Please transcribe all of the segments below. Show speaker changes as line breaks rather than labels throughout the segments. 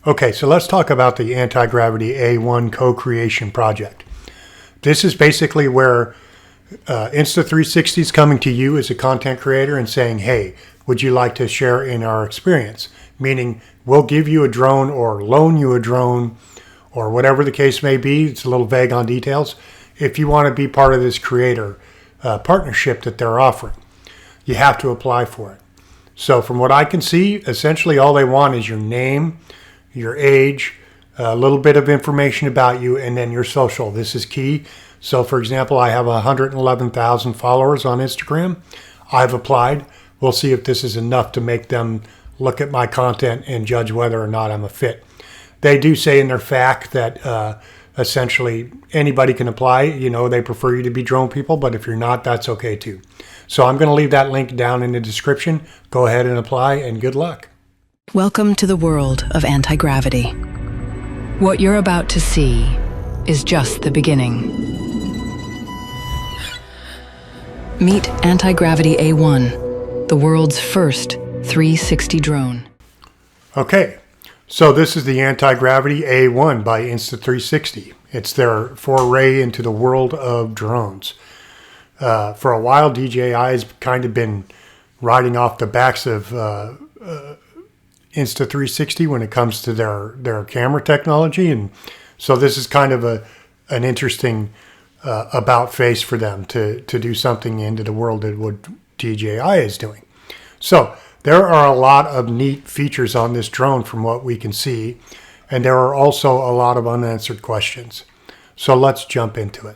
Okay, so let's talk about the Antigravity A1 co-creation project. This is basically where Insta360 is coming to you as a content creator and saying, hey, would you like to share in our experience? Meaning we'll give you a drone or loan you a drone or whatever the case may be. It's a little vague on details. If you want to be part of this creator partnership that they're offering, you have to apply for it. So from what I can see, essentially all they want is your name, your age, a little bit of information about you, and then your social. This is key. So for example, I have 111,000 followers on Instagram. I've applied. We'll see if this is enough to make them look at my content and judge whether or not I'm a fit. They do say in their FAQ that essentially anybody can apply. You know, they prefer you to be drone people, but if you're not, that's okay too. So I'm going to leave that link down in the description. Go ahead and apply, and good luck.
Welcome to the world of anti-gravity. What you're about to see is just the beginning. Meet Antigravity A1, the world's first 360 drone.
Okay, so this is the Antigravity A1 by Insta360. It's their foray into the world of drones. For a while, DJI has kind of been riding off the backs of Insta360 when it comes to their camera technology, and so this is kind of an interesting about face for them to do something into the world that what DJI is doing. So there are a lot of neat features on this drone from what we can see, and there are also a lot of unanswered questions. So let's jump into it.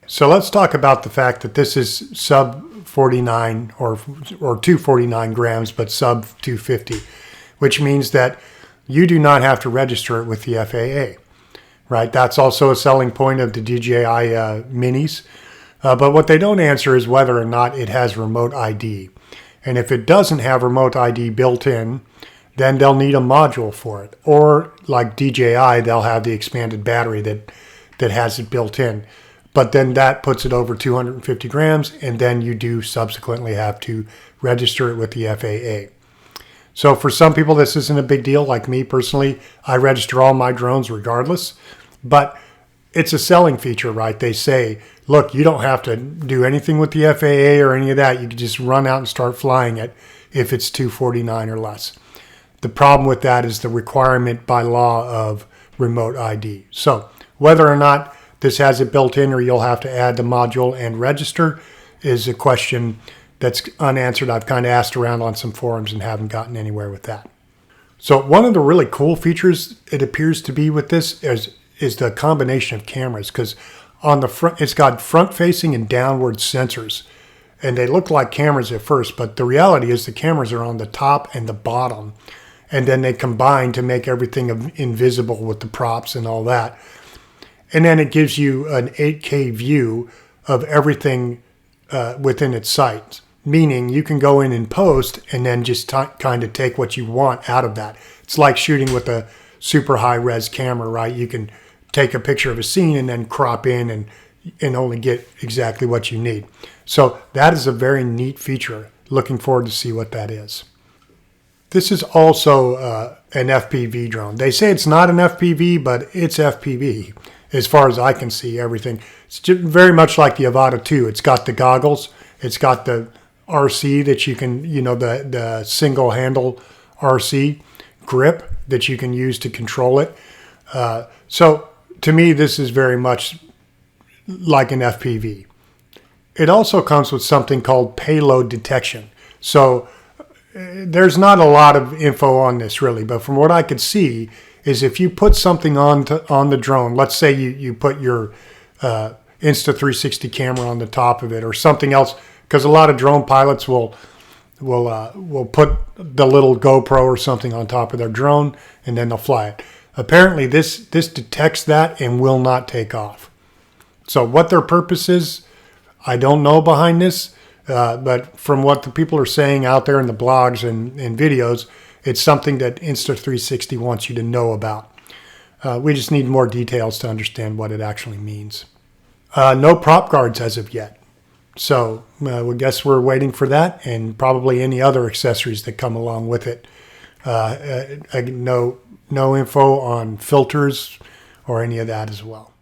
So let's talk about the fact that this is sub 49 or 249 grams, but sub 250. Which means that you do not have to register it with the FAA, right? That's also a selling point of the DJI minis. But what they don't answer is whether or not it has remote ID. And if it doesn't have remote ID built in, then they'll need a module for it. Or like DJI, they'll have the expanded battery that has it built in. But then that puts it over 250 grams, and then you do subsequently have to register it with the FAA. So for some people, this isn't a big deal. Like me personally, I register all my drones regardless, but it's a selling feature, right? They say, look, you don't have to do anything with the FAA or any of that. You can just run out and start flying it if it's 249 or less. The problem with that is the requirement by law of remote ID. So whether or not this has it built in or you'll have to add the module and register is a question that's unanswered. I've kind of asked around on some forums and haven't gotten anywhere with that. So one of the really cool features it appears to be with this is the combination of cameras, because on the front, it's got front facing and downward sensors, and they look like cameras at first, but the reality is the cameras are on the top and the bottom, and then they combine to make everything invisible with the props and all that. And then it gives you an 8K view of everything within its sight. Meaning you can go in and post and then just kind of take what you want out of that. It's like shooting with a super high res camera, right? You can take a picture of a scene and then crop in and only get exactly what you need. So that is a very neat feature. Looking forward to see what that is. This is also an FPV drone. They say it's not an FPV, but it's FPV as far as I can see everything. It's just very much like the Avata 2. It's got the goggles. It's got the RC that you can, the single handle RC grip that you can use to control it. So to me, this is very much like an FPV. It also comes with something called payload detection. So there's not a lot of info on this really, but from what I could see is if you put something on the drone, let's say you put your Insta360 camera on the top of it or something else, because a lot of drone pilots will put the little GoPro or something on top of their drone and then they'll fly it. Apparently this detects that and will not take off. So what their purpose is, I don't know behind this, but from what the people are saying out there in the blogs and videos, it's something that Insta360 wants you to know about. We just need more details to understand what it actually means. No prop guards as of yet. So I guess we're waiting for that and probably any other accessories that come along with it. No info on filters or any of that as well.